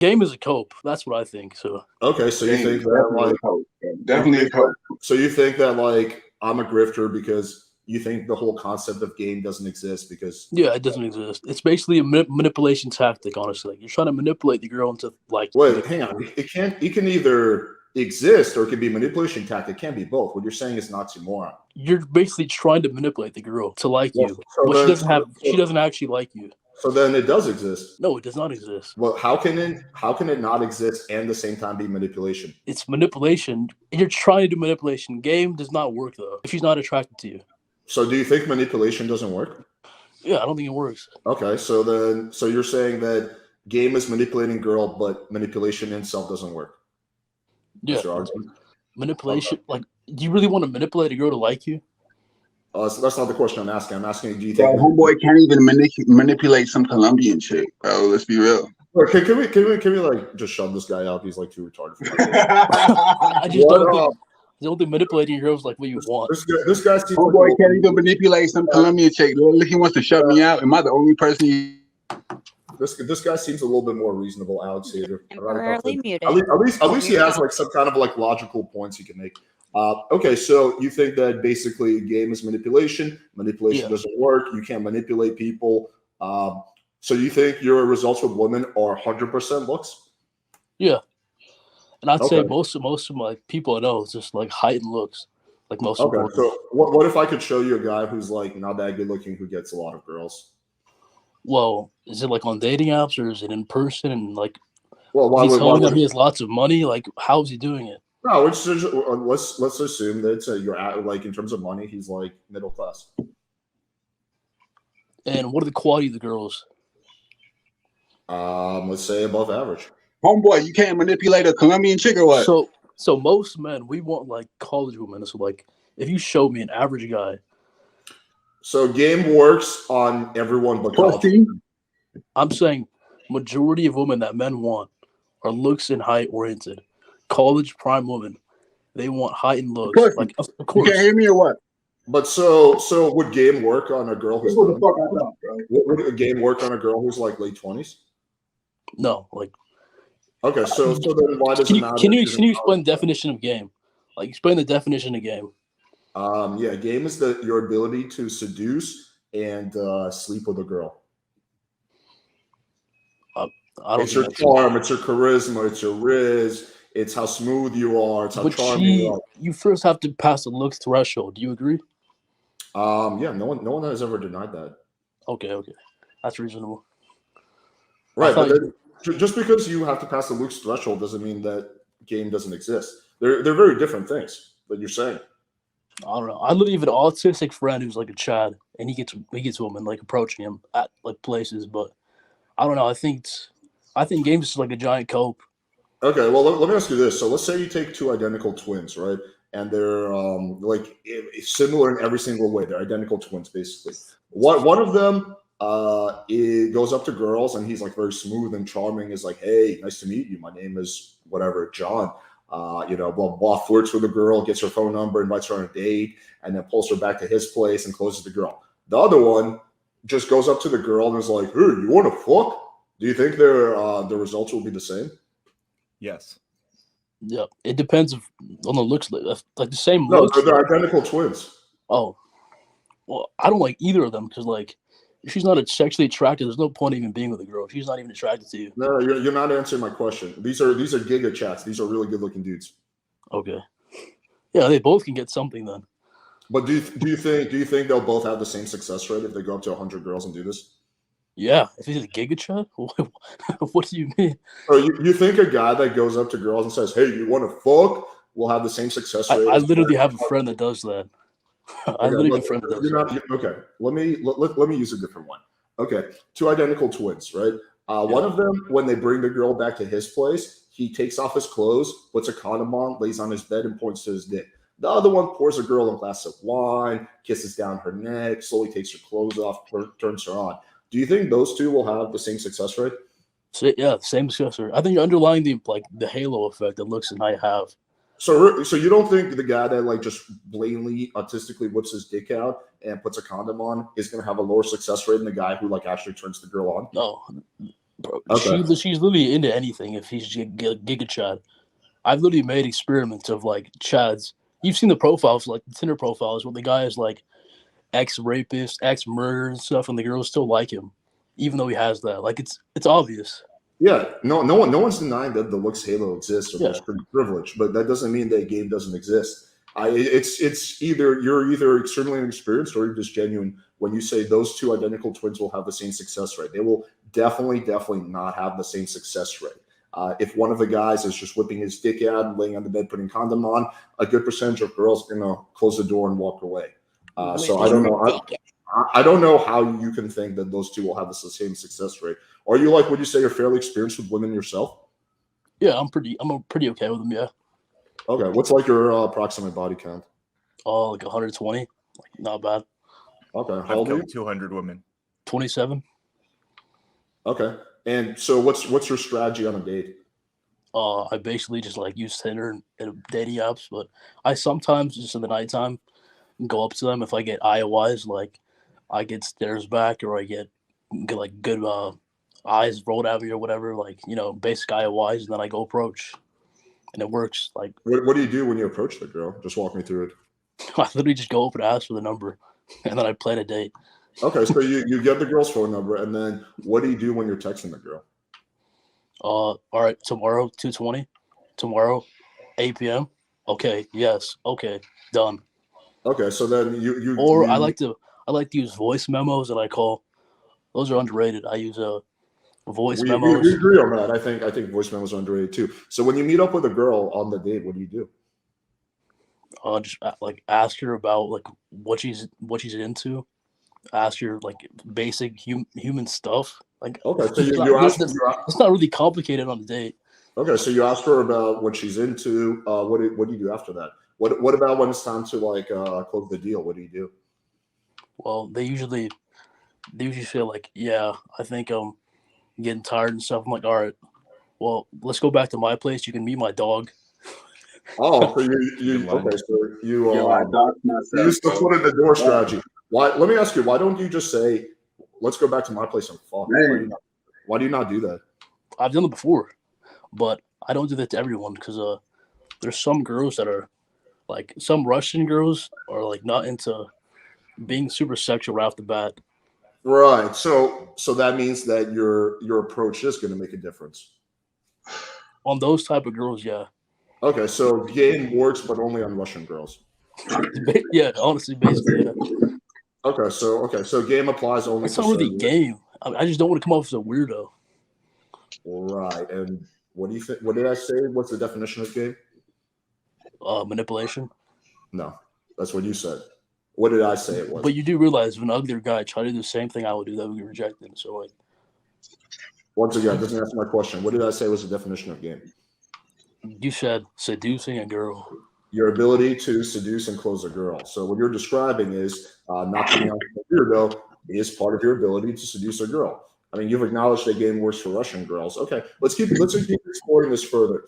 Game is a cope. That's what I think. So okay, so you think that like definitely a cope. So you think that like I'm a grifter because you think the whole concept of game doesn't exist because yeah, it doesn't exist. It's basically a manipulation tactic. Honestly, you're trying to manipulate the girl into like. wait, hang on, it can either exist or it can be manipulation tactic. It can't be both. What you're saying is an oxymoron. You're basically trying to manipulate the girl to like Well, you, so but then, she doesn't actually like you. So then it does exist. No, it does not exist. Well, how can it not exist and at the same time be manipulation? It's manipulation. You're trying to do manipulation. Game does not work though if she's not attracted to you. So do you think manipulation doesn't work? Yeah, I don't think it works. Okay, so you're saying that game is manipulating girl, but manipulation in itself doesn't work. Yeah, manipulation. Okay. Like, do you really want to manipulate a girl to like you? So that's not the question I'm asking. I'm asking, do you think homeboy can't even manipulate some Colombian chick, bro? Let's be real. Can we like just shove this guy out? He's like too retarded for I just don't think manipulating girls like what you want. This guy seems homeboy can't even manipulate some Colombian chick. He wants to shut me out. Am I the only person? This guy seems a little bit more reasonable, I would say. Temporarily muted. At least he has like some kind of like logical points he can make. Okay, so you think that basically game is manipulation. Manipulation doesn't work. You can't manipulate people. So you think your results with women are 100% looks? Yeah, and I'd say most of my people I know is just like height and looks, like most. Okay, so what if I could show you a guy who's like not that good looking who gets a lot of girls? Well, is it like on dating apps or is it in person? And like, he's telling them he has lots of money. Like, how is he doing it? No, let's assume that you're at like in terms of money, he's like middle class. And what are the quality of the girls? Let's say above average. Homeboy, you can't manipulate a Colombian chick or what? So most men, we want like college women. So like, if you show me an average guy. So game works on everyone but college. I'm saying majority of women that men want are looks and height oriented. College prime women, they want height and looks. Like, of course. You can't hear me or what? But so would game work on a girl who's would a game work on a girl who's like late 20s? No, like. Okay, so then why does it matter? Can you explain the definition of game? Like, explain the definition of game. Yeah, game is your ability to seduce and sleep with a girl. It's your charm, it's your charisma, it's your riz, it's how smooth you are, it's how charming you are. You first have to pass the looks threshold. Do you agree? Yeah, no one has ever denied that. Okay, that's reasonable. Right, but just because you have to pass the looks threshold doesn't mean that game doesn't exist. They're very different things that you're saying. I don't know. I literally have an autistic friend who's like a Chad, and he gets women like approaching him at like places, but I don't know. I think game is like a giant cope. Okay, well let me ask you this. So let's say you take two identical twins, right? And they're like similar in every single way. They're identical twins, basically. One of them it goes up to girls and he's like very smooth and charming. Is like, hey, nice to meet you. My name is whatever, John. Blah blah. Flirts with a girl, gets her phone number, invites her on a date, and then pulls her back to his place and closes the girl. The other one just goes up to the girl and is like, hey, you want to fuck? Do you think their results will be the same? Yes. Yeah, it depends on the looks. Like the same looks. No, they're like, identical twins. Oh, well, I don't like either of them because like if she's not sexually attracted, there's no point even being with a girl. If she's not even attracted to you. No, you're not answering my question. These are giga chats. These are really good looking dudes. Okay. Yeah, they both can get something then. But do you think they'll both have the same success rate if they go up to 100 girls and do this? Yeah, if he's a giga chat, what do you mean? So you think a guy that goes up to girls and says, "Hey, you want to fuck?" will have the same success rate? I literally have a friend that does that. Okay, Okay, let me use a different one. Okay, two identical twins, right? One of them, when they bring the girl back to his place, he takes off his clothes, puts a condom on, lays on his bed, and points to his dick. The other one pours a girl a glass of wine, kisses down her neck, slowly takes her clothes off, turns her on. Do you think those two will have the same success rate? So, yeah, same success rate. I think you're underlying the halo effect that looks and I have. So you don't think the guy that like just blatantly autistically whips his dick out and puts a condom on is going to have a lower success rate than the guy who like actually turns the girl on? Bro, Okay. she's literally into anything if he's Giga Chad. I've literally made experiments of like Chads. You've seen the profiles, like the Tinder profiles, where the guy is like ex-rapist, ex-murderer and stuff, and the girls still like him, even though he has that. Like it's obvious. Yeah, no one's denying that the looks halo exists or Yeah. there's pretty privilege, but that doesn't mean that game doesn't exist. It's either you're either extremely inexperienced or you're just genuine when you say those two identical twins will have the same success rate. They will definitely not have the same success rate. If one of the guys is just whipping his dick out, laying on the bed, putting condom on, a good percentage of girls are gonna close the door and walk away. So I don't know. I don't know how you can think that those two will have the same success rate. Are you like, would you say you're fairly experienced with women yourself? Yeah, I'm pretty okay with them. Yeah. Okay, what's like your approximate body count? Oh, like 120, like not bad. Okay, how old are you? 200 women. 27. Okay, and so what's your strategy on a date? I basically just like use Tinder and dating apps, but I sometimes just in the nighttime go up to them if I get IOIs, like I get stares back or I get like good eyes rolled at me or whatever, like basic IOIs, and then I go approach, and it works. Like What do you do when you approach the girl? Just walk me through it. I literally just go up and ask for the number, and then I plan a date. Okay, so you get the girl's phone number, and then what do you do when you're texting the girl? All right, tomorrow 2:20, tomorrow 8 p.m. Okay, yes, okay, done. Okay, so then you Or you, I like to use voice memos that I call. Those are underrated. I use voice we memos. agree on that. I think voice memos are underrated too. So when you meet up with a girl on the date, what do you do? Just like ask her about like what she's into. Ask her like basic human stuff. Like Okay, so it's not really complicated on the date. okay, so you ask her about what she's into. What do you do after that? What about when it's time to like close the deal? What do you do? Well, they usually feel like, yeah, I think I'm getting tired and stuff. I'm like, all right, well, let's go back to my place. You can meet my dog. Oh, so you okay? So you Yo, I doxed myself. you use the foot in the door strategy. Why? Let me ask you. Why don't you just say, "Let's go back to my place and fuck"? Why do you not do that? I've done it before, but I don't do that to everyone because there's some girls that are like some Russian girls are like not into being super sexual right off the bat. Right. So that means that your approach is going to make a difference. On those type of girls, yeah. Okay. So game works, but only on Russian girls. Yeah, honestly, basically, yeah. Okay. So game applies only. It's to not really certain- game. I just don't want to come off as a weirdo. Right. And what do you think? What did I say? What's the definition of game? Manipulation. No, that's what you said. What did I say it was? But you do realize if an uglier guy tried to do the same thing I would do, that would be rejected. So like, Once again, doesn't answer my question. What did I say was the definition of game? you said seducing a girl. Your ability to seduce and close a girl. So what you're describing is not being a weirdo is part of your ability to seduce a girl. I mean, you've acknowledged that game works for Russian girls. Okay, let's keep exploring this further.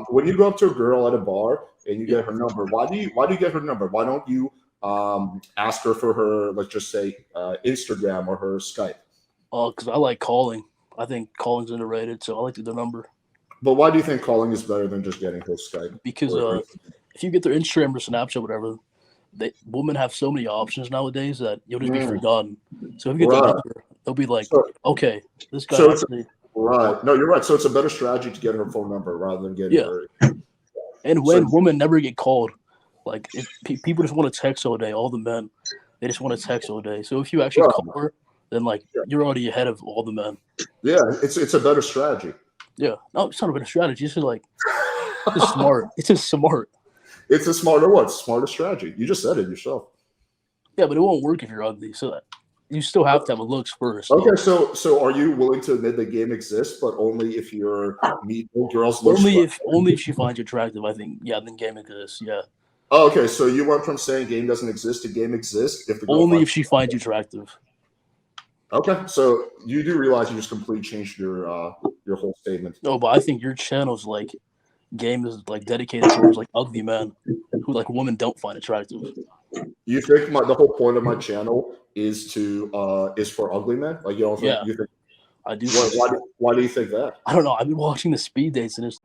When you go up to a girl at a bar and you get her number, why do you get her number? Why don't you ask her for her, let's just say, Instagram or her Skype? Because I like calling. I think calling's underrated, so I like to do the number. But why do you think calling is better than just getting her Skype? Because if you get their Instagram or Snapchat, whatever, women have so many options nowadays that you'll just be forgotten. So if you get their number, they'll be like, okay, this guy actually. Right. No, you're right. So it's a better strategy to get her phone number rather than getting her. And when women never get called, like if people just want to text all day, all the men, they just want to text all day. So if you actually call her, then like you're already ahead of all the men. Yeah, it's a better strategy. Yeah, no, it's not a better strategy. It's just like it's smart. It's just smart. It's a smarter what? Smarter strategy. You just said it yourself. Yeah, but it won't work if you're ugly. So you still have to have a looks first. Okay, so are you willing to admit the game exists, but only if you're meeting girls? Only if she finds you attractive. I think then game exists. Yeah. Oh, okay, so you went from saying game doesn't exist to game exists if the girl only if she finds you attractive. Okay, so you do realize you just completely changed your whole statement. No, but I think your channel's like game is like dedicated towards like ugly men who like women don't find attractive. You think the whole point of my channel is for ugly men? Like you don't think you think? I do. Why do you think that? I don't know. I've been watching the speed dates and it's